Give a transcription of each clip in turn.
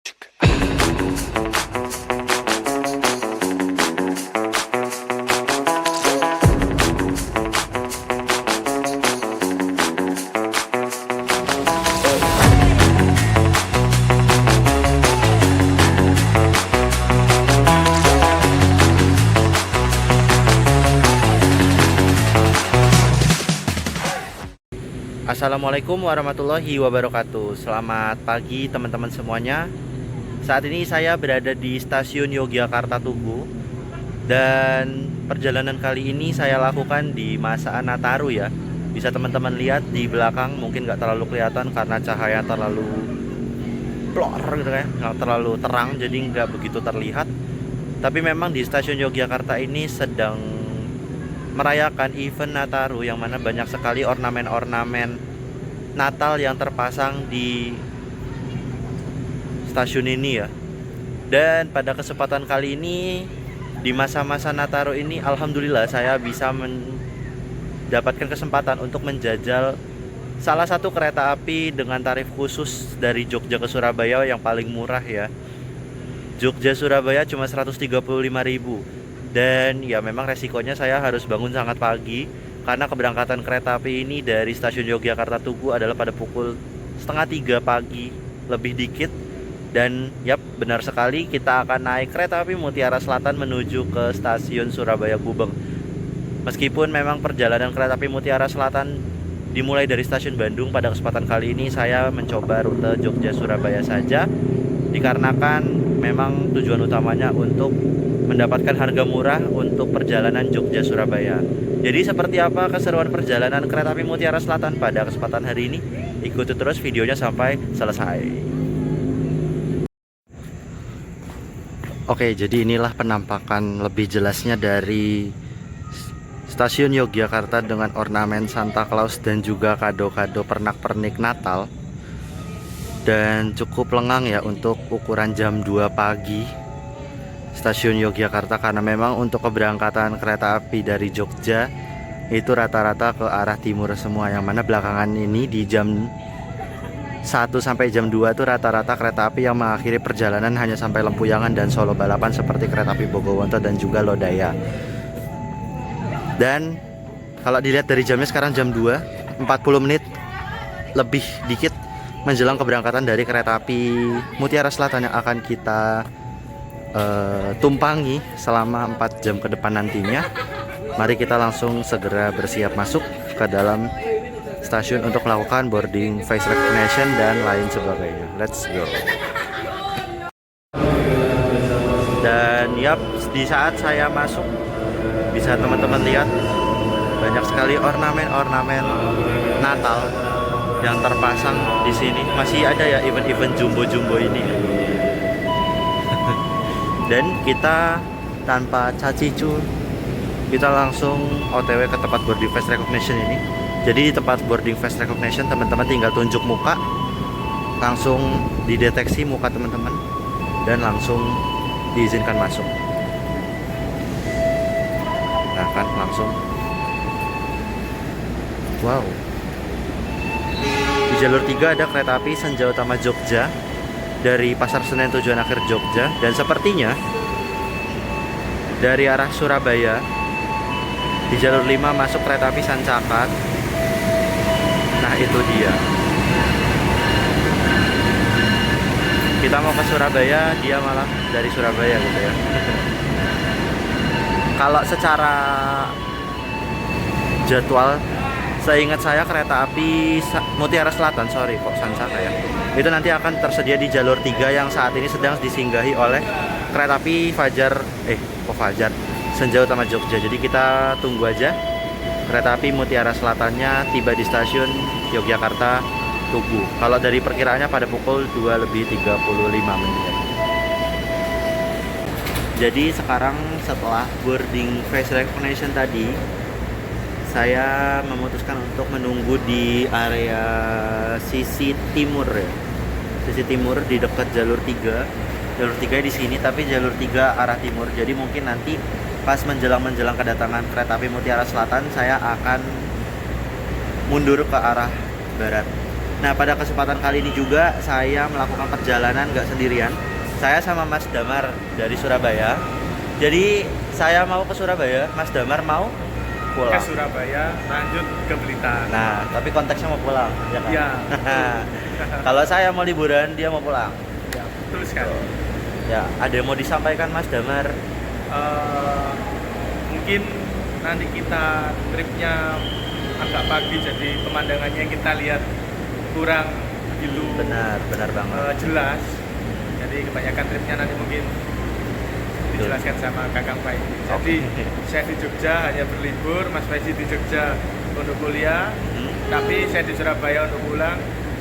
Assalamualaikum warahmatullahi wabarakatuh. Selamat pagi teman-teman semuanya. Saat ini saya berada di stasiun Yogyakarta Tugu. Dan perjalanan kali ini saya lakukan di masa Nataru ya. Bisa teman-teman lihat di belakang, mungkin nggak terlalu kelihatan karena cahaya terlalu plor gitu ya, nggak terlalu terang, jadi nggak begitu terlihat. Tapi memang di stasiun Yogyakarta ini sedang merayakan event Nataru, yang mana banyak sekali ornamen-ornamen Natal yang terpasang di stasiun ini ya. Dan pada kesempatan kali ini, di masa-masa Nataru ini, alhamdulillah saya bisa mendapatkan kesempatan untuk menjajal salah satu kereta api dengan tarif khusus dari Jogja ke Surabaya yang paling murah ya. Jogja Surabaya cuma 135.000. Dan ya memang resikonya saya harus bangun sangat pagi, karena keberangkatan kereta api ini dari stasiun Yogyakarta Tugu adalah pada pukul 2:30 pagi lebih dikit. Dan yap, benar sekali, kita akan naik kereta api Mutiara Selatan menuju ke stasiun Surabaya Gubeng. Meskipun memang perjalanan kereta api Mutiara Selatan dimulai dari stasiun Bandung, pada kesempatan kali ini saya mencoba rute Jogja Surabaya saja, dikarenakan memang tujuan utamanya untuk mendapatkan harga murah untuk perjalanan Jogja Surabaya. Jadi seperti apa keseruan perjalanan kereta api Mutiara Selatan pada kesempatan hari ini? Ikuti terus videonya sampai selesai. Oke, jadi inilah penampakan lebih jelasnya dari stasiun Yogyakarta dengan ornamen Santa Claus dan juga kado-kado pernak-pernik Natal. Dan cukup lengang ya untuk ukuran jam 2 pagi stasiun Yogyakarta, karena memang untuk keberangkatan kereta api dari Jogja itu rata-rata ke arah timur semua, yang mana belakangan ini di jam 1 sampai jam 2 tuh rata-rata kereta api yang mengakhiri perjalanan hanya sampai Lempuyangan dan Solo Balapan, seperti kereta api Bogowonto dan juga Lodaya. Dan kalau dilihat dari jamnya sekarang jam 2, 40 menit lebih dikit menjelang keberangkatan dari kereta api Mutiara Selatan yang akan kita tumpangi selama 4 jam ke depan nantinya. Mari kita langsung segera bersiap masuk ke dalam stasiun untuk melakukan boarding, face recognition dan lain sebagainya. Let's go. Dan yap, di saat saya masuk bisa teman-teman lihat banyak sekali ornamen-ornamen Natal yang terpasang di sini. Masih ada ya event-event jumbo-jumbo ini. Dan kita tanpa cacicu, kita langsung OTW ke tempat boarding face recognition ini. Jadi di tempat boarding face recognition, teman-teman tinggal tunjuk muka, langsung dideteksi muka teman-teman, dan langsung diizinkan masuk. Nah kan, langsung. Wow. Di jalur 3 ada kereta api Senja Utama Jogja dari Pasar Senen tujuan akhir Jogja. Dan sepertinya dari arah Surabaya di jalur 5 masuk kereta api Sancakat. Nah itu dia, kita mau ke Surabaya, dia malah dari Surabaya gitu ya. Kalau secara jadwal, seingat saya kereta api Mutiara Selatan, sorry kok Sancaka ya, itu nanti akan tersedia di jalur 3 yang saat ini sedang disinggahi oleh kereta api Senja Utama Jogja. Jadi kita tunggu aja kereta api Mutiara Selatannya tiba di stasiun Yogyakarta Tugu. Kalau dari perkiraannya pada pukul 2:35. Jadi sekarang setelah boarding face recognition tadi, saya memutuskan untuk menunggu di area sisi timur ya. Sisi timur di dekat jalur 3. Jalur 3 di sini, tapi jalur 3 arah timur. Jadi mungkin nanti pas menjelang kedatangan kereta api Mutiara Selatan, saya akan mundur ke arah barat. Nah, pada kesempatan kali ini juga saya melakukan perjalanan nggak sendirian. Saya sama Mas Damar dari Surabaya. Jadi saya mau ke Surabaya, Mas Damar mau Ke pulang. Surabaya, lanjut ke Blitar. Nah, tapi konteksnya mau pulang, ya kan? Ya, Kalau saya mau liburan, dia mau pulang. ya, betul sekali. Ya, ada yang mau disampaikan Mas Damar? Mungkin nanti kita tripnya agak pagi, jadi pemandangannya kita lihat kurang begitu Benar banget. jelas. Jadi kebanyakan tripnya nanti mungkin dijelaskan sama Kakang Faizi. Jadi saya di Jogja hanya berlibur, Mas Faizi di Jogja untuk kuliah, tapi saya di Surabaya untuk pulang,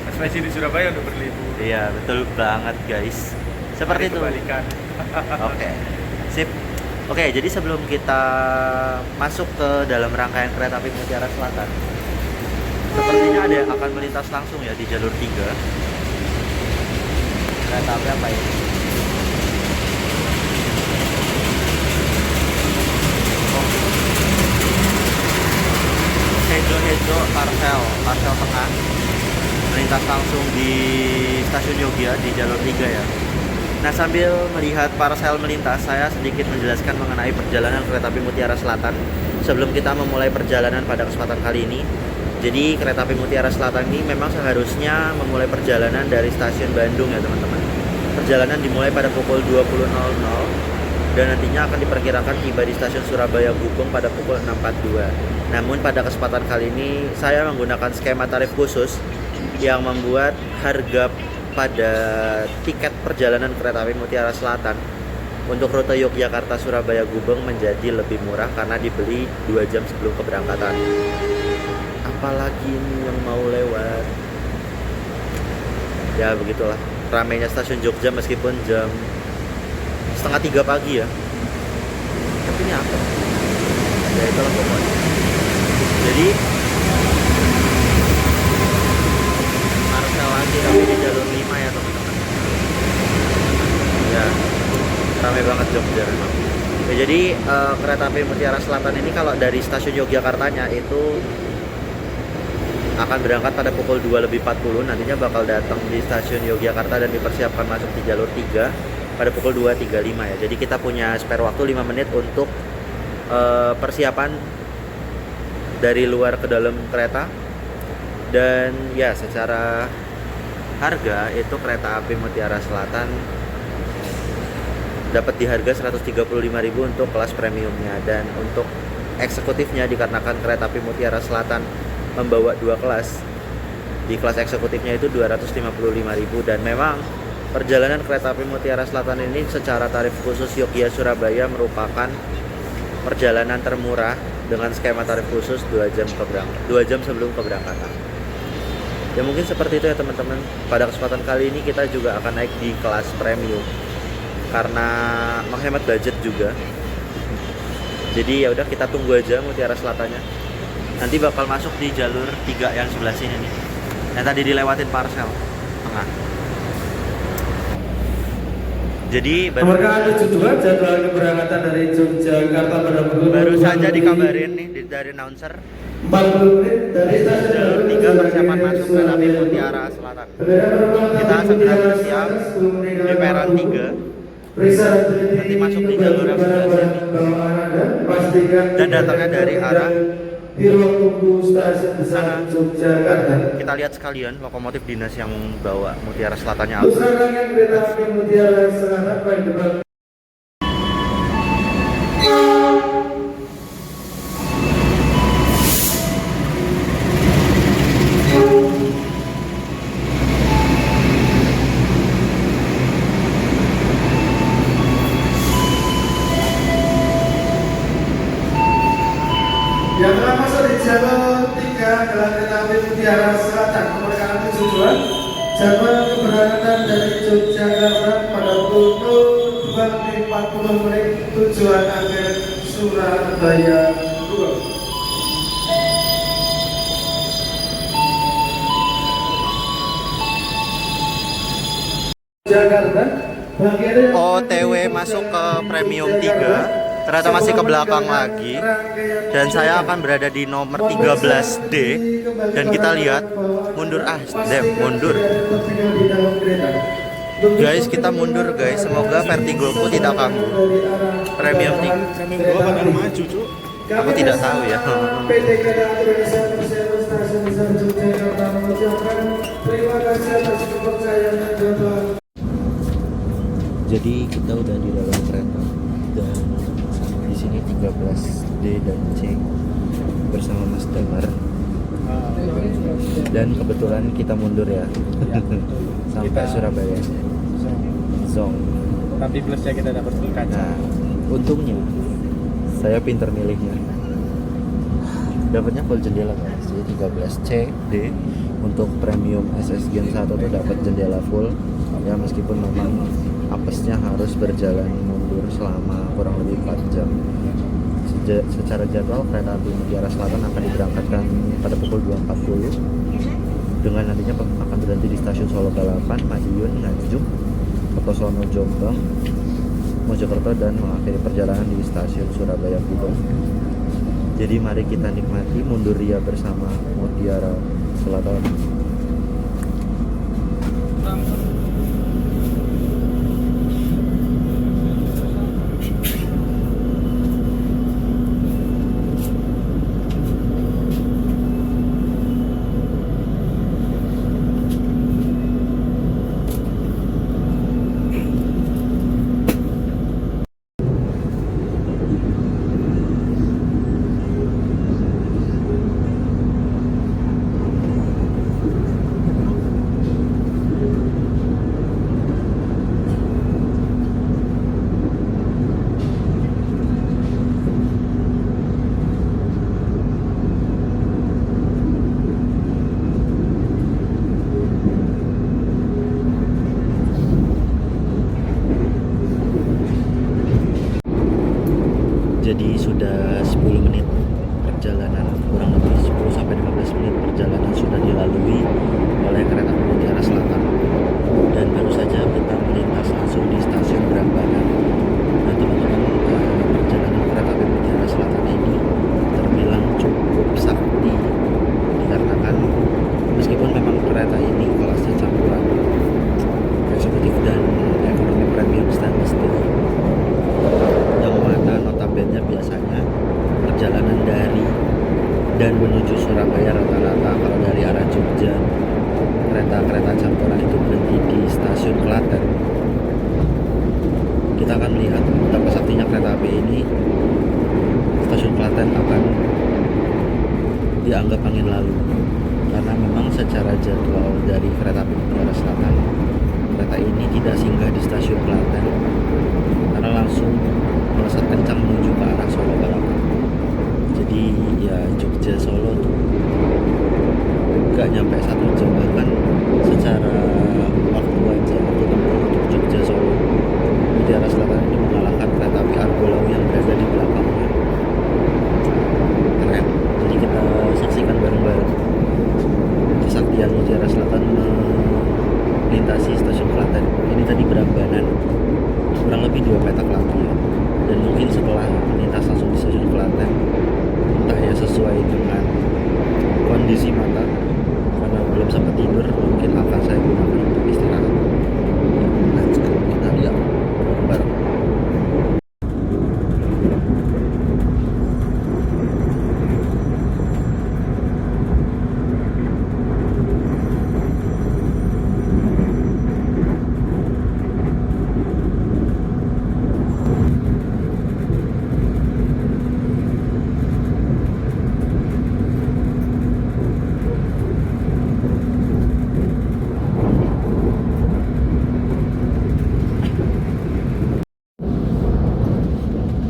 Mas Faizi di Surabaya untuk berlibur. Iya, betul banget guys. Seperti itu. Kebalikan. Oke, sip. Oke, jadi sebelum kita masuk ke dalam rangkaian kereta api Mutiara Selatan, sepertinya ada yang akan melintas langsung ya di jalur 3. Kereta api apa ini? Hejo Parsel tengah melintas langsung di stasiun Yogya di jalur 3 ya. Nah, sambil melihat Parsel melintas, saya sedikit menjelaskan mengenai perjalanan kereta api Mutiara Selatan sebelum kita memulai perjalanan pada kesempatan kali ini. Jadi kereta api Mutiara Selatan ini memang seharusnya memulai perjalanan dari stasiun Bandung ya teman-teman. Perjalanan dimulai pada pukul 20.00 dan nantinya akan diperkirakan tiba di stasiun Surabaya Gubeng pada pukul 6.42. Namun pada kesempatan kali ini saya menggunakan skema tarif khusus yang membuat harga pada tiket perjalanan kereta api Mutiara Selatan untuk rute Yogyakarta Surabaya Gubeng menjadi lebih murah karena dibeli 2 jam sebelum keberangkatan. Apalagi ini yang mau lewat. Ya begitulah ramainya stasiun Jogja meskipun jam 2:30 pagi ya. Tapi ini apa? Ya itulah pokoknya. Jadi Parsel lagi tapi di jalur 5 ya teman-teman. Ya, ramai banget Jogja memang. Ya, jadi kereta api Mutiara Selatan ini kalau dari stasiun Yogyakartanya itu akan berangkat pada pukul 2.40. Nantinya bakal datang di stasiun Yogyakarta dan dipersiapkan masuk di jalur 3 pada pukul 2.35 ya. Jadi kita punya spare waktu 5 menit untuk persiapan dari luar ke dalam kereta. Dan ya secara harga itu kereta api Mutiara Selatan dapat di harga 135.000 untuk kelas premiumnya, dan untuk eksekutifnya dikarenakan kereta api Mutiara Selatan membawa 2 kelas. Di kelas eksekutifnya itu 255.000, dan memang perjalanan kereta api Mutiara Selatan ini secara tarif khusus Yogyakarta Surabaya merupakan perjalanan termurah dengan skema tarif khusus 2 jam sebelum keberangkatan. Ya mungkin seperti itu ya teman-teman. Pada kesempatan kali ini kita juga akan naik di kelas premium karena menghemat budget juga. Jadi ya udah, kita tunggu aja Mutiara Selatannya. Nanti bakal masuk di jalur 3 yang sebelah sini nih. Yang tadi dilewatin Parsel tengah. Jadi Nomor 72 jadwal keberangkatan dari Yogyakarta pada pukul baru saja dikabarin nih dari announcer 40 menit dari stasiun jalur 3 persiapan masuk kereta api Mutiara Selatan. Kita segera bersiap di peron 3. Nanti masuk di jalur yang sebelah sini. Dan datangnya dari arah di ruang tunggu stasiun besar Yogyakarta. Kita lihat sekalian lokomotif dinas yang bawa Mutiara Selatannya apa. Pusat rangkaian kereta api Mutiara Selatan baik depan. Yang telah masuk di jalur 3 adalah kereta api Mutiara Selatan nomor 72. Jadwal keberangkatan dari Yogyakarta pada pukul 2.40 menit, tujuan akhir Surabaya 2. Jakarta. OTW masuk ke Premium 3. ternyata masih ke belakang lagi. Dan saya akan berada di nomor 13D. Dan kita lihat mundur mundur. Guys, kita mundur guys. Semoga Vertigoku tidak ganggu. Premium gua bakal maju, Cuk. aku tidak tahu ya. PT Kereta Api Indonesia Persero Stasiun Besar Yogyakarta mengucapkan terima kasih atas kepercayaannya Bapak. Jadi kita udah di dalam kereta dan di sini 13D dan C bersama Mas Damar. Dan kebetulan kita mundur ya. Sampai Surabaya. Zong. Tapi plusnya kita dapat full kaca. Nah, untungnya saya pinter milihnya. Dapatnya full jendela guys. Jadi 13C D untuk premium SS Gen 1 tuh dapat jendela full. Ya meskipun memang apesnya harus berjalan mundur selama kurang lebih 4 jam. Secara jadwal kereta api Mutiara Selatan akan diberangkatkan pada pukul 2.40 dengan nantinya akan berhenti di stasiun Solo Balapan, Madiun, Nganjuk, Kertosono, Jombang, Mojokerto dan mengakhiri perjalanan di stasiun Surabaya Gubeng. Jadi mari kita nikmati mundur ria bersama Mutiara Selatan. Jadi sudah 10 menit perjalanan, kurang lebih 10 sampai 15 menit perjalanan sudah dilalui oleh kereta api Mutiara Selatan. Dan baru saja kita melintas langsung di stasiun Brambanan. Nah teman-teman, perjalanan kereta api Mutiara Selatan ini terbilang cukup sakti dikarenakan meskipun memang kereta ini kelasnya campuran eksekutif dan ekonomi premium stainless steel, yang mana notabene biasanya perjalanan dari dan menuju Surabaya rata-rata kalau dari arah Jogja kereta-kereta campuran itu berhenti di stasiun Klaten. Kita akan melihat betapa saktinya kereta api ini. Stasiun Klaten akan dianggap angin lalu karena memang secara jadwal dari kereta api Mutiara Selatan, kereta ini tidak singgah di stasiun Klaten karena langsung melesat kencang menuju ke arah Solo Balapan. Jadi ya Jogja Solo tuh gak nyampe 1 jam, bahkan secara waktu aja aku tempuh untuk Jogja Solo Mutiara Selatan ini mengalahkan kereta api Argo Lawu yang berada di belakangnya. Keren. Jadi kita saksikan bareng-bareng kesaktian Mutiara Selatan melintasi stasiun Klaten. Ini tadi Brambanan, kurang lebih 2 petak lagi ya. Dan mungkin setelah melintas langsung di stasiun Klaten, entah ya sesuai dengan kondisi mata karena belum sempat tidur, mungkin akan saya gunakan untuk istirahat. Let's go, kita lihat bareng.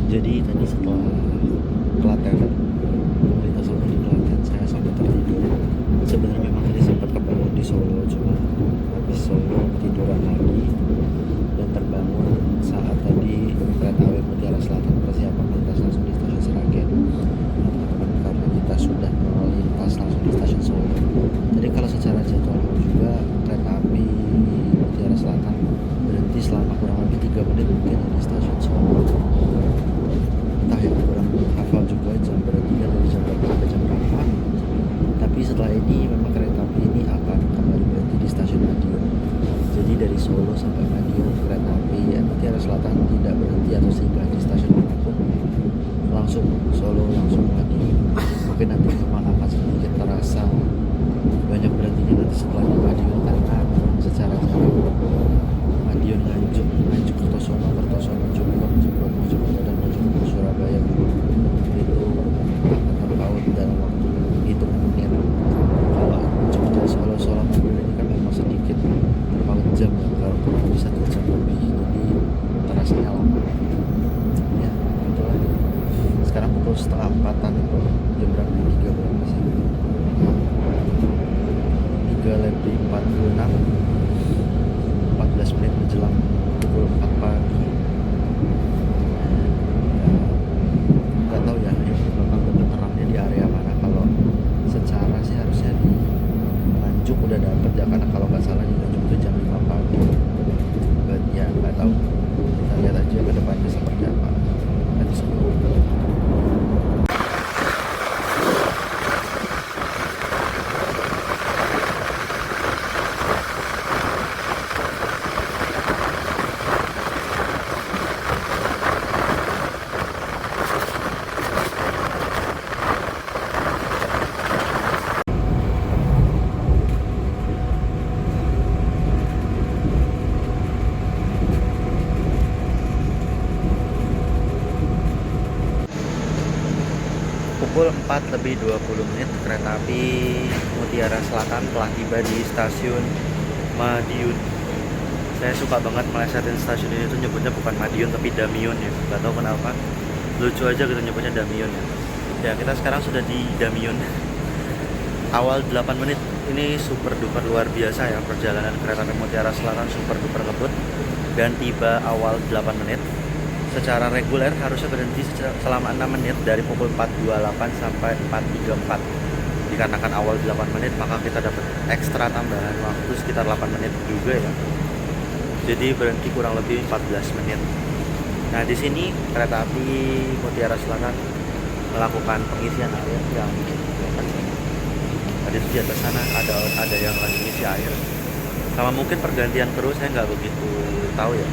Jadi tadi setelah Klaten, kita sampai di Klaten, saya sampai tertidur. Sebenarnya memang tadi sempat kebangun di Solo, cuma habis Solo ketiduran lagi dan terbangun saat tadi kereta api Mutiara Selatan persiapan melintas langsung di stasiun Seragen. Teman-teman, karena kita sudah melintas langsung di stasiun Solo. Jadi kalau secara jadwal juga kereta api Mutiara Selatan berhenti selama kurang lebih 3 menit mungkin di stasiun Solo. entah ya, kurang hafal juga jam berhentinya dari jam berapa sampai jam berapa. Tapi setelah ini memang kereta api ini akan kembali berhenti di stasiun Madiun. Jadi dari Solo sampai Madiun kereta api Mutiara Selatan tidak berhenti atau singgah di stasiun manapun, langsung Solo langsung Madiun. Mungkin nanti memang akan sedikit terasa banyak berhentinya nanti setelah di Madiun, karena memang secara jauh Madiun Nganjuk, Nganjuk Kertosono, Kertosono Jombang, Jombang Mojokerto dan Mojokerto Surabaya itu akan terpaut dalam waktu hitungan menit. Kalau Jogja Solo Solo Madiun ini kan memang sedikit terpaut jam ya, kalau kurang lebih 1 jam lebih, jadi terasanya lama ya. Itulah sekarang pukul 3:30 itu jam berapa, 3 berapa sih, 3:46, 14 menit menjelang pukul 4 pagi. Nggak tahu ya ini memang lebih terangnya di area mana. Kalau secara sih harusnya di Nganjuk udah dapet ya, karena kalau nggak salah di Nganjuk itu jam 5 pagi. But ya nggak tahu, kita lihat aja ke depannya seperti apa. Let's go. 4:20 kereta api Mutiara Selatan telah tiba di stasiun Madiun. Saya suka banget melesetin stasiun ini tuh, nyebutnya bukan Madiun tapi Damiun ya. Gak tahu kenapa, lucu aja gitu nyebutnya Damiun ya. Ya kita sekarang sudah di Damiun. Awal 8 menit. Ini super duper luar biasa ya, perjalanan kereta api Mutiara Selatan super duper ngebut. Dan tiba awal 8 menit. Secara reguler harusnya berhenti selama 6 menit dari pukul 4.28 sampai 4.34. Dikarenakan awal 8 menit maka kita dapat ekstra tambahan waktu sekitar 8 menit juga ya. Jadi berhenti kurang lebih 14 menit. Nah di sini kereta api Mutiara Selatan melakukan pengisian air yang ada di atas sana, ada yang lagi ngisi air. Sama mungkin pergantian kru, saya nggak begitu tahu ya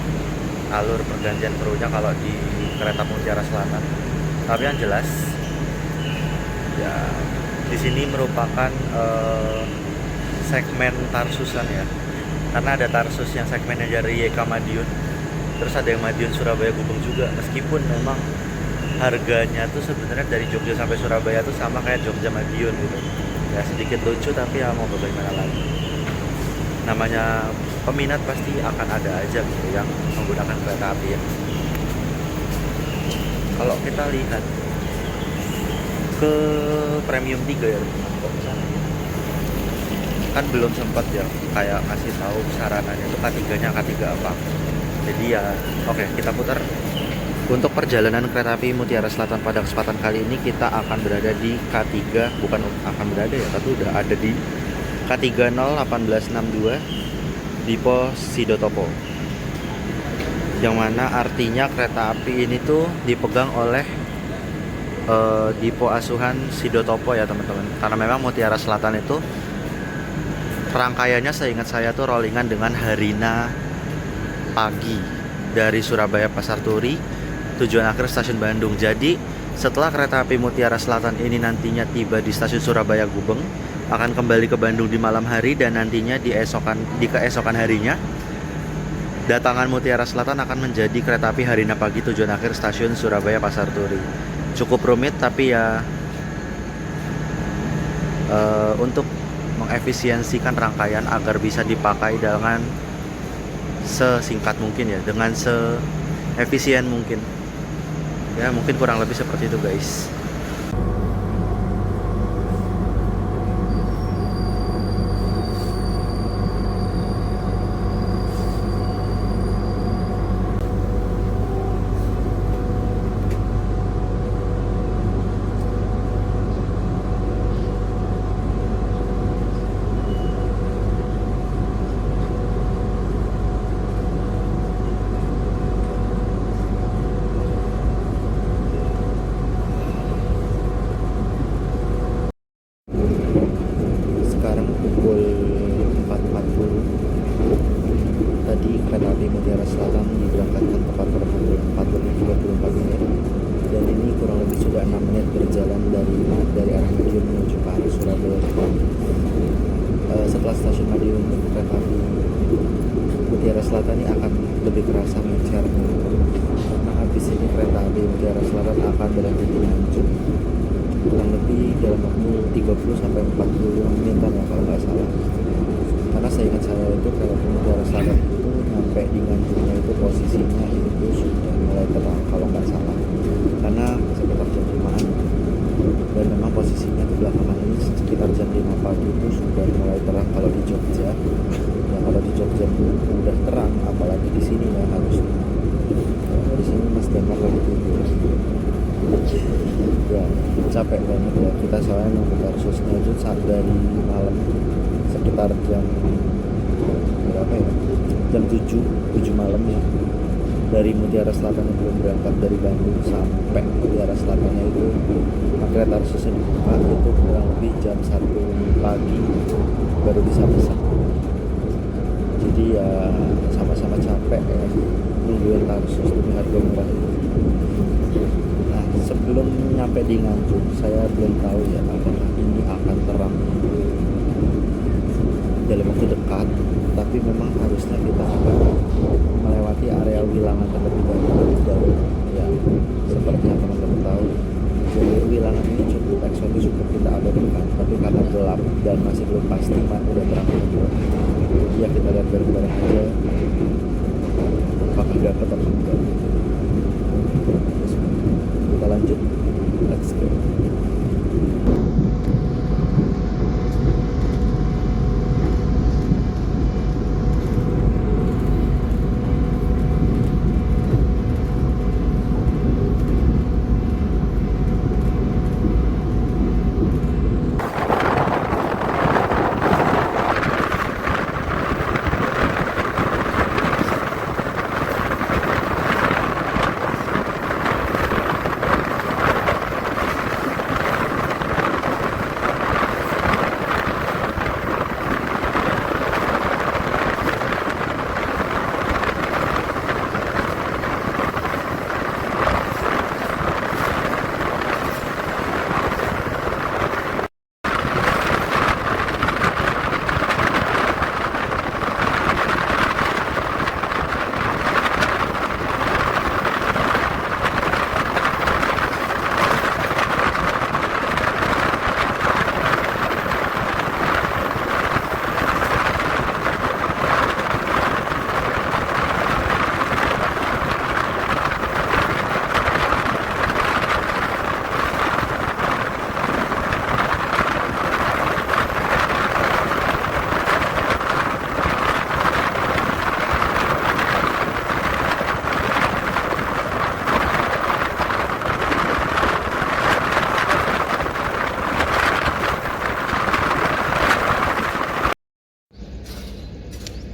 alur pergantian krunya kalau di kereta Mutiara Selatan. Tapi yang jelas ya di sini merupakan segmen Tarsusan ya, karena ada Tarsus yang segmennya dari YK Madiun, terus ada yang Madiun Surabaya Gubeng juga. Meskipun memang harganya tuh sebenarnya dari Jogja sampai Surabaya tuh sama kayak Jogja Madiun gitu ya, sedikit lucu tapi ya mau bagaimana lagi, namanya peminat pasti akan ada aja gitu yang menggunakan kereta api ya. Kalau kita lihat ke premium 3 ya, kan belum sempat ya kayak kasih tahu sarananya itu K3-nya K3 apa. Jadi ya oke, kita putar. Untuk perjalanan kereta api Mutiara Selatan pada kesempatan kali ini kita akan berada di K3, bukan akan berada ya, tapi udah ada di K30 1862 di pos Sidotopo, yang mana artinya kereta api ini tuh dipegang oleh Dipo Asuhan Sidotopo ya teman-teman. Karena memang Mutiara Selatan itu rangkaiannya seingat saya tuh rollingan dengan Harina pagi dari Surabaya Pasar Turi, tujuan akhir stasiun Bandung. Jadi setelah kereta api Mutiara Selatan ini nantinya tiba di stasiun Surabaya Gubeng, akan kembali ke Bandung di malam hari, dan nantinya di keesokan harinya datangan Mutiara Selatan akan menjadi kereta api Harina pagi tujuan akhir stasiun Surabaya Pasar Turi. Cukup rumit tapi ya untuk mengefisiensikan rangkaian agar bisa dipakai dengan sesingkat mungkin ya, dengan seefisien mungkin ya, mungkin kurang lebih seperti itu guys. lebih kerasa mencernya karena habis ini kereta api Mutiara Selatan akan berhenti di Nganjuk kurang lebih dalam waktu 30 sampai 40 menitan ya kalau nggak salah. Karena seingat saya itu kereta api Mutiara Selatan itu nyampe di Nganjuknya itu posisinya itu sudah mulai terang kalau nggak salah, karena sekitar jam 5-an, dan memang posisinya di belakangan ini sekitar jam 5 pagi itu sudah mulai terang kalau di Jogja. Ya kalau di Jogja udah terang, apalagi di sini ya harusnya. Di sini Mas Damar lagi tidur. Ya capek banget ya kita soalnya nunggu kursusnya itu saat dari malam sekitar jam berapa ya, jam 7 malam ya, dari Mutiara Selatan yang belum berangkat dari Bandung sampai Mutiara Selatannya itu kereta khususnya dibuka itu kurang lebih jam 1 pagi baru bisa pesan. Jadi ya sama-sama capek ya nungguin kursus demi harga murah itu. Nah sebelum nyampe di Nganjuk saya belum tahu ya apakah ini akan terang dalam waktu dekat, tapi memang harusnya kita akan melewati area Wilangan terlebih dahulu ya. Seperti yang teman-teman tahu, jalur Wilangan ini cukup eksotis, cukup kita abadikan, tapi karena gelap dan masih belum pasti udah terang juga. Ya kita lihat bareng-bareng aja apakah dapat atau enggak. Kita lanjut, let's go.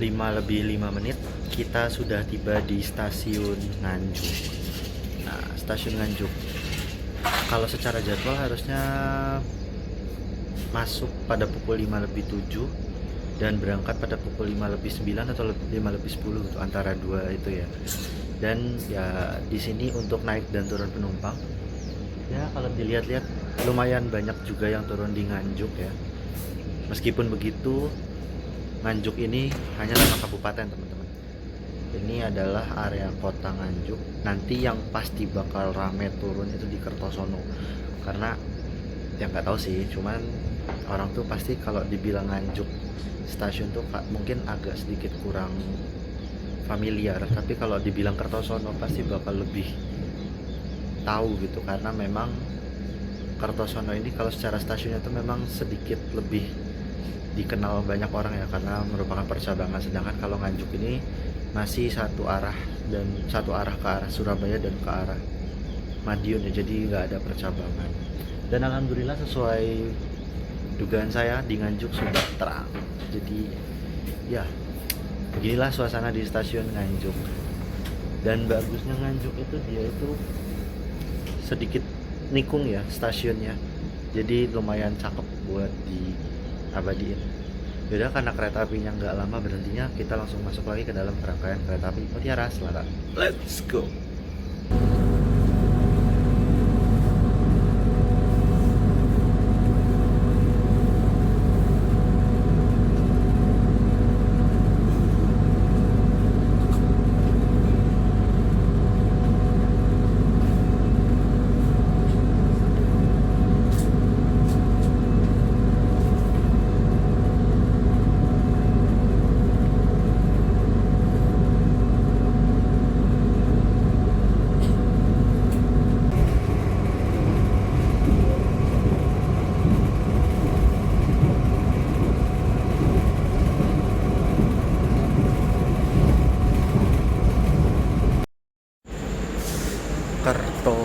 5 lebih 5 menit kita sudah tiba di stasiun Nganjuk. Nah, stasiun Nganjuk kalau secara jadwal harusnya masuk pada pukul 5 lebih 7 dan berangkat pada pukul 5 lebih 9 atau 5 lebih 10 gitu, antara dua itu ya. Dan ya di sini untuk naik dan turun penumpang ya kalau dilihat-lihat lumayan banyak juga yang turun di Nganjuk ya. Meskipun begitu, Nganjuk ini hanya nama kabupaten teman-teman. Ini adalah area kota Nganjuk. Nanti yang pasti bakal rame turun itu di Kertosono. Karena yang nggak tahu sih, cuman orang tuh pasti kalau dibilang Nganjuk stasiun tuh mungkin agak sedikit kurang familiar. Tapi kalau dibilang Kertosono pasti bakal lebih tahu gitu. Karena memang Kertosono ini kalau secara stasiunnya tuh memang sedikit lebih dikenal banyak orang ya, karena merupakan percabangan. Sedangkan kalau Nganjuk ini masih satu arah, dan satu arah ke arah Surabaya dan ke arah Madiun ya, jadi nggak ada percabangan. Dan alhamdulillah sesuai dugaan saya di Nganjuk sudah terang. Jadi ya beginilah suasana di stasiun Nganjuk. Dan bagusnya Nganjuk itu dia itu sedikit nikung ya stasiunnya, jadi lumayan cakep buat di abadiin. Yaudah, karena kereta apinya nggak lama berhentinya, kita langsung masuk lagi ke dalam rangkaian kereta api Mutiara Selatan. Let's go.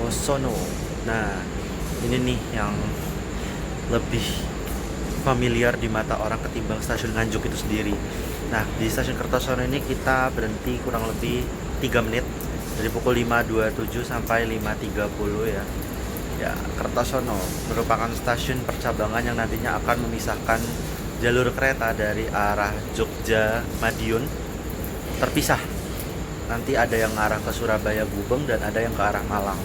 Kertosono. Nah, ini nih yang lebih familiar di mata orang ketimbang stasiun Nganjuk itu sendiri. Nah, di stasiun Kertosono ini kita berhenti kurang lebih 3 menit dari pukul 5.27 sampai 5.30 ya. Ya, Kertosono merupakan stasiun percabangan yang nantinya akan memisahkan jalur kereta dari arah Jogja Madiun terpisah. Nanti ada yang arah ke Surabaya Gubeng dan ada yang ke arah Malang.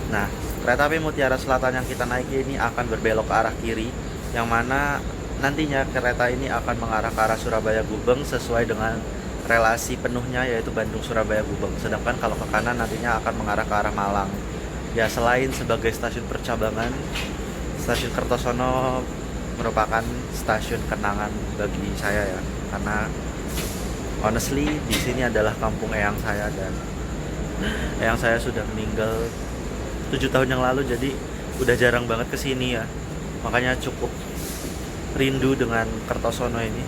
Nah, kereta api Mutiara Selatan yang kita naiki ini akan berbelok ke arah kiri, yang mana nantinya kereta ini akan mengarah ke arah Surabaya Gubeng sesuai dengan relasi penuhnya, yaitu Bandung Surabaya Gubeng. Sedangkan kalau ke kanan nantinya akan mengarah ke arah Malang. Ya, selain sebagai stasiun percabangan, stasiun Kertosono merupakan stasiun kenangan bagi saya ya, karena honestly di sini adalah kampung eyang saya, dan eyang saya sudah meninggal 7 tahun yang lalu, jadi udah jarang banget kesini ya. Makanya cukup rindu dengan Kertosono ini.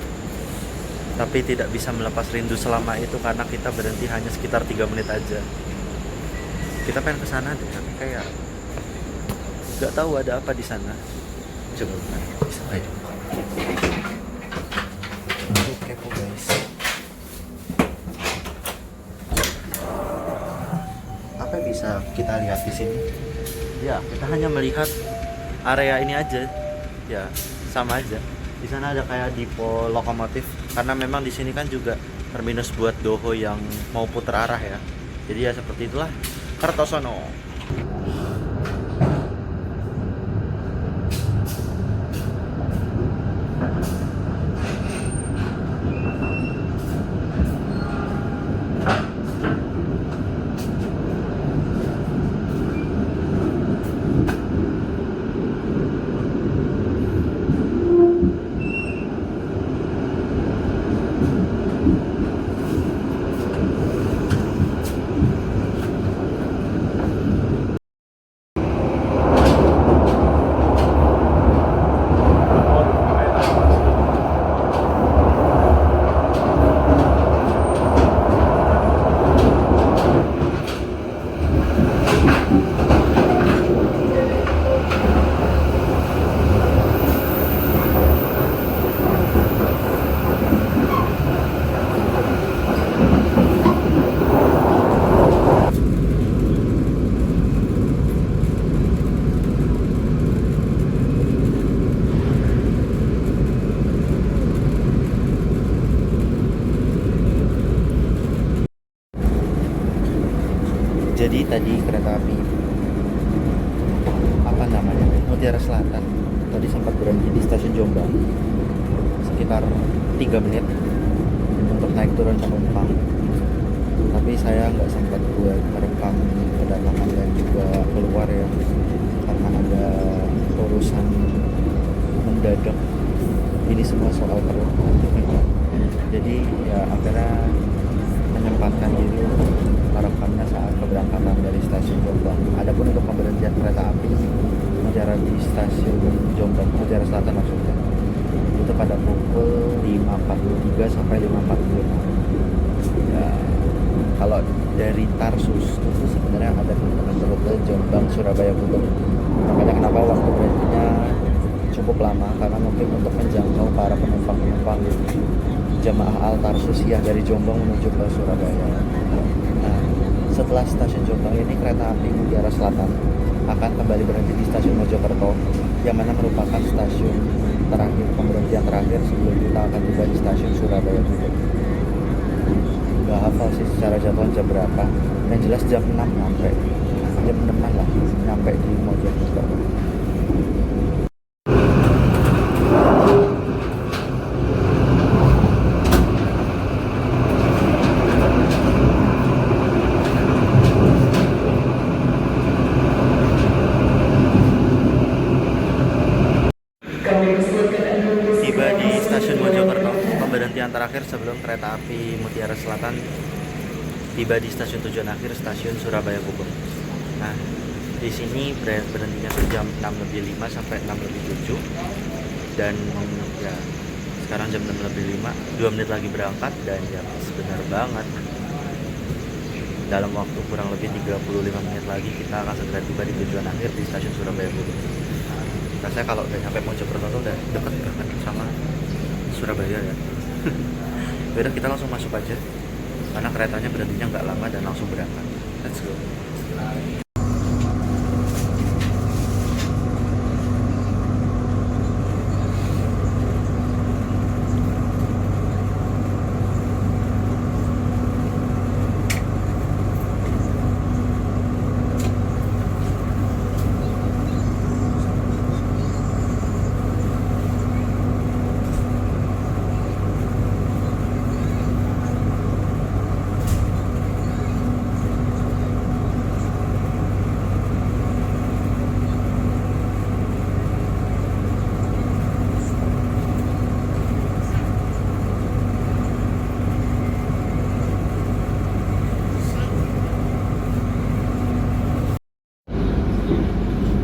Tapi tidak bisa melepas rindu selama itu karena kita berhenti hanya sekitar 3 menit aja. Kita pengen ke sana deh, tapi kayak nggak tahu ada apa di sana. Coba bisa aja. Kepo guys. Apa yang bisa kita lihat di sini? Ya, kita hanya melihat area ini aja. Ya, sama aja. Di sana ada kayak depo lokomotif, karena memang di sini kan juga terminus buat Doho yang mau puter arah ya. Jadi ya seperti itulah Kertosono. Jadi tadi kereta api apa namanya Mutiara Selatan tadi sempat berhenti di stasiun Jombang sekitar 3 menit untuk naik turun penumpang, tapi saya nggak sempat buat merekam kedatangan dan juga keluar ya, karena ada urusan mendadak. Ini semua soal perut. Jadi ya akhirnya menyempatkan diri untuk merekamnya saat keberangkatan dari stasiun Jombang. Adapun untuk pemberhentian kereta api Mutiara di stasiun Jombang, Mutiara Selatan maksudnya, itu pada pukul 5.43 sampai 5.45. Ya, kalau dari Tarsus itu sebenarnya ada penerbangan rute Jombang Surabaya Gubeng. Makanya kenapa waktu berhentinya cukup lama, karena mungkin untuk menjangkau para penumpang jamaah Al Tarsus yang dari Jombang menuju ke Surabaya. Nah, setelah stasiun Jombang ini kereta api Mutiara Selatan akan kembali berhenti di stasiun Mojokerto, yang mana merupakan stasiun terakhir, pemberhentian terakhir sebelum kita akan tiba di stasiun Surabaya Gubeng. Gak hafal sih secara jadwal jam berapa, yang jelas jam 6 nyampe, jam 6-an lah nyampe di Mojokerto. Tiba di stasiun Mojokerto, pemberhentian terakhir sebelum kereta api Mutiara Selatan tiba di stasiun tujuan akhir, stasiun Surabaya Gubeng. Nah, di sini berhentinya tuh jam 6.05 sampai 6.07, dan ya sekarang jam 6.05, 2 menit lagi berangkat, dan ya sebenar banget dalam waktu kurang lebih 35 menit lagi kita akan segera tiba di tujuan akhir di stasiun Surabaya Gubeng. Rasanya kalau udah nyampe Mojokerto tuh udah deket banget sama Surabaya ya. Yaudah kita langsung masuk aja karena keretanya berhentinya nggak lama dan langsung berangkat. Let's go.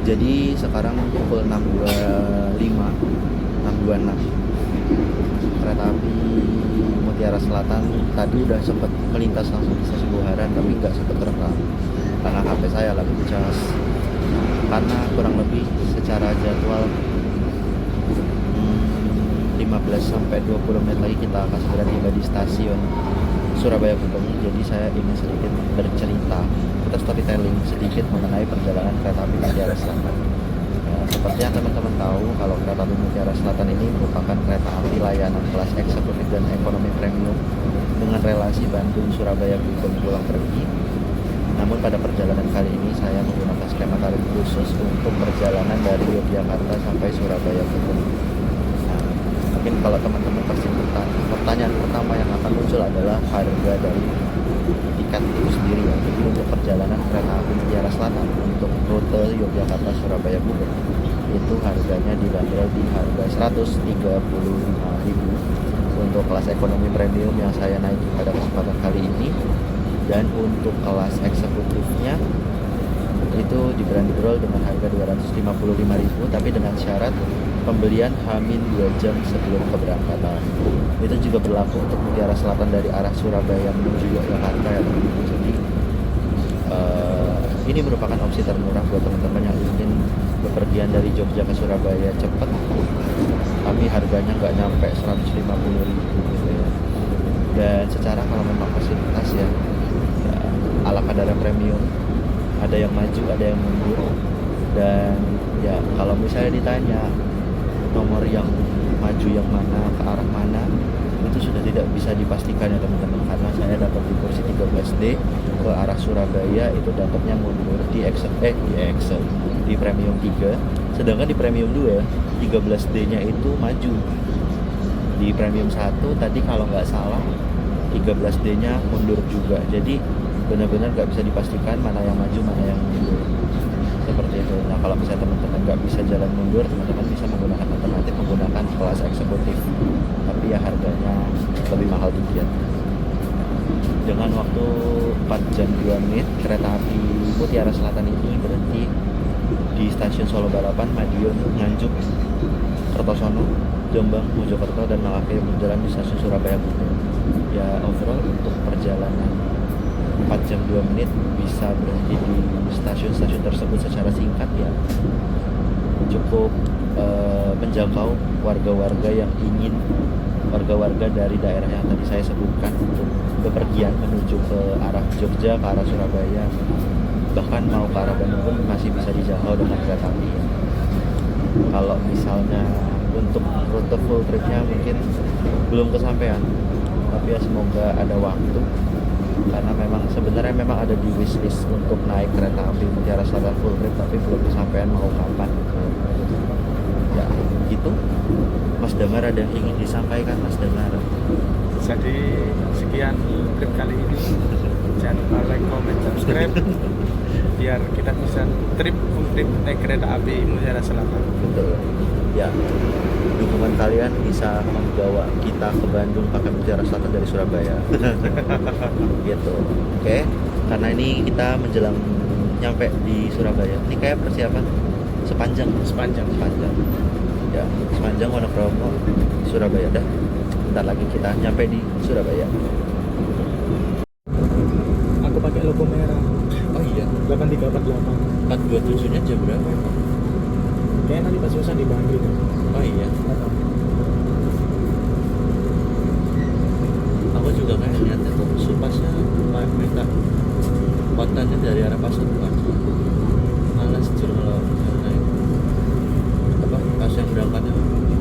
Jadi sekarang pukul 6.25, 6.26. Kereta api Mutiara Selatan tadi udah sempat melintas langsung di stasiun Buharan, tapi nggak sempat terekam karena HP saya lagi dicas. Karena kurang lebih secara jadwal 15 sampai 20 menit lagi kita akan segera tiba di stasiun Surabaya Gubeng. Jadi saya ingin sedikit bercerita, kita storytelling sedikit mengenai perjalanan kereta api Mutiara Selatan. Seperti yang teman-teman tahu, kalau kereta api Mutiara Selatan ini merupakan kereta api layanan kelas eksekutif dan ekonomi premium dengan relasi Bandung Surabaya Gubeng pulang pergi. Namun pada perjalanan kali ini saya menggunakan skema tarif khusus untuk perjalanan dari Yogyakarta sampai Surabaya Gubeng. Mungkin kalau teman-teman pasti pertanyaan pertama yang akan muncul adalah harga dari tiket itu sendiri ya. Jadi untuk perjalanan kereta api Mutiara Selatan untuk rute Yogyakarta Surabaya Gubeng itu harganya dibanderol di harga 135.000 untuk kelas ekonomi premium yang saya naiki pada kesempatan kali ini, dan untuk kelas eksekutifnya itu dibanderol dengan harga 255.000 tapi dengan syarat pembelian H-2 jam sebelum keberangkatan. Itu juga berlaku untuk Mutiara Selatan dari arah Surabaya menuju Yogyakarta ya teman-teman. Jadi ini merupakan opsi termurah buat teman-teman yang ingin bepergian dari Jogja ke Surabaya cepat, tapi harganya nggak nyampe 150.000 gitu ya. Dan secara kalau memang fasilitas ya ala kadar premium, ada yang maju, ada yang mundur. Dan ya kalau misalnya ditanya nomor yang maju yang mana, ke arah mana, itu sudah tidak bisa dipastikan ya teman-teman, karena saya dapat di kursi 13D ke arah Surabaya itu dapatnya mundur di di premium 3, sedangkan di premium 2 13D-nya itu maju. Di premium 1 tadi kalau nggak salah 13D-nya mundur juga. Jadi benar-benar nggak bisa dipastikan mana yang maju, mana yang mundur. Seperti itu. Nah kalau misalnya teman-teman nggak bisa jalan mundur, teman-teman bisa menggunakan alternatif menggunakan kelas eksekutif, tapi ya harganya lebih mahal dikit. Dengan waktu 4 jam 2 menit, kereta api Mutiara Selatan ini berhenti di stasiun Solo Balapan, Madiun, Nganjuk, Kertosono, Jombang, Mojokerto, dan mengakhiri perjalanan di stasiun Surabaya Gubeng. Ya overall untuk perjalanan 4 jam 2 menit bisa berhenti di stasiun-stasiun tersebut secara singkat ya cukup menjangkau warga-warga yang ingin, warga-warga dari daerah yang tadi saya sebutkan untuk bepergian menuju ke arah Jogja, ke arah Surabaya, bahkan mau ke arah Bandung pun masih bisa dijangkau dengan kereta api. Kalau misalnya untuk rute full tripnya mungkin belum kesampaian, tapi ya semoga ada waktu, karena memang sebenarnya memang ada di wishlist untuk naik kereta api Mutiara Selatan full trip, tapi belum kesampaian mau kapan. Ya gitu. Mas Damar ada yang ingin disampaikan, Mas Damar? Jadi sekian trip kali ini. Jangan lupa like, comment, subscribe biar kita bisa full trip naik kereta api Mutiara Selatan. Betul. Ya, dukungan kalian bisa membawa kita ke Bandung pakai Mutiara Selatan dari Surabaya. Gitu. Oke. Karena ini kita menjelang nyampe di Surabaya. Ini kayak persiapan sepanjang. Ya, sepanjang Wonokromo Surabaya. Dah. Bentar lagi kita nyampe di Surabaya. Aku pakai logo lampu merah. Oh iya, 8348. 427-nya jam berapa? Kayaknya nanti pas susah dibantu itu. Oh iya, aku juga kayak lihatnya tuh supasnya minta kontennya dari arah Pasuruan. Malas jujur kalau naik apa pas yang berangkatnya.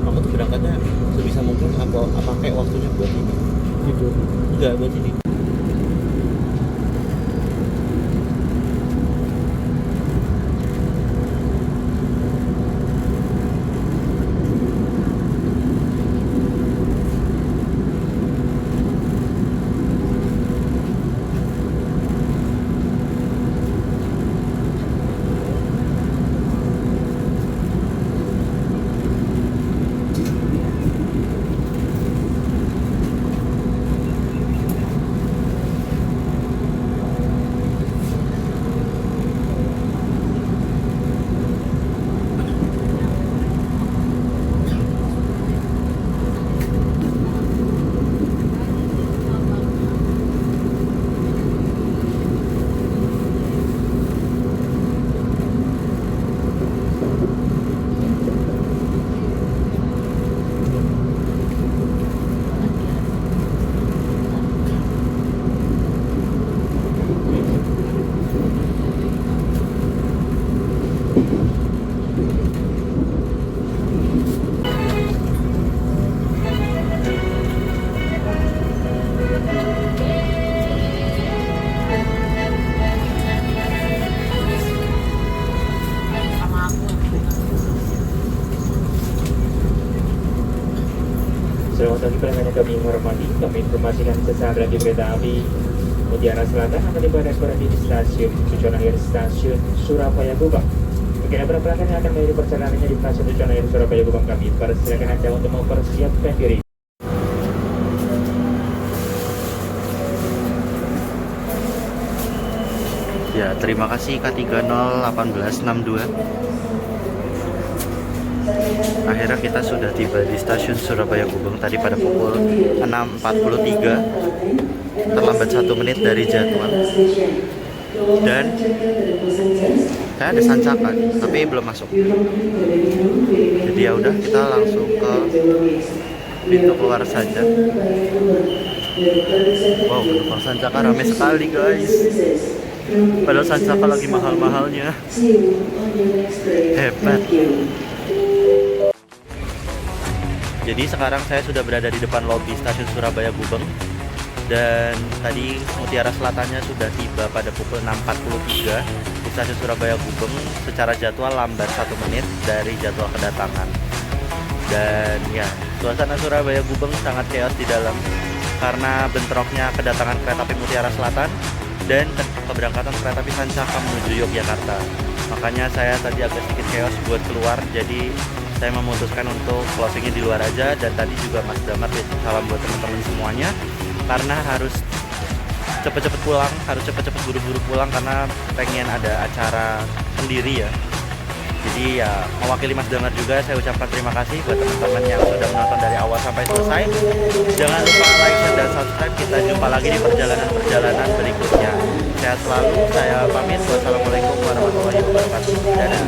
Aku tuh berangkatnya sebisa mungkin apa pakai waktunya buat ini. Tidur. Enggak buat ini. Selamat pagi pelanggan yang kami hormati. Kami informasikan sesaat lagi kereta api Mutiara Selatan akan tiba dan berhenti di stasiun Tujuan Akhir Stasiun Surabaya Gubeng. Bagi para pelanggan yang akan menghadiri perjalanannya di stasiun Tujuan Akhir Surabaya Gubeng, kami persilakan Anda untuk mempersiapkan diri. Ya, terima kasih K301862. Akhirnya kita sudah tiba di stasiun Surabaya Gubeng tadi pada pukul 6.43, terlambat 1 menit dari jadwal. Dan saya ada sancakan tapi belum masuk. Jadi ya udah, kita langsung ke pintu keluar saja. Wow, gerbang Sancaka rame sekali guys. Padahal Sancaka lagi mahal-mahalnya. Hebat. Jadi sekarang saya sudah berada di depan lobi stasiun Surabaya Gubeng. Dan tadi Mutiara Selatannya sudah tiba pada pukul 6.43 di stasiun Surabaya Gubeng. Secara jadwal lambat 1 menit dari jadwal kedatangan. Dan ya, suasana Surabaya Gubeng sangat chaos di dalam karena bentroknya kedatangan kereta api Mutiara Selatan dan keberangkatan kereta api Sancaka menuju Yogyakarta. Makanya saya tadi agak sedikit chaos buat keluar, jadi saya memutuskan untuk closingnya di luar aja. Dan tadi juga Mas Damar salam buat teman-teman semuanya, karena harus cepet-cepet pulang, harus cepet-cepet buru-buru pulang karena pengen ada acara sendiri ya. Jadi ya, mewakili Mas Damar juga saya ucapkan terima kasih buat teman-teman yang sudah menonton dari awal sampai selesai. Jangan lupa like, share, dan subscribe. Kita jumpa lagi di perjalanan-perjalanan berikutnya. Sehat selalu, saya pamit. Wassalamualaikum warahmatullahi wabarakatuh. Dadah.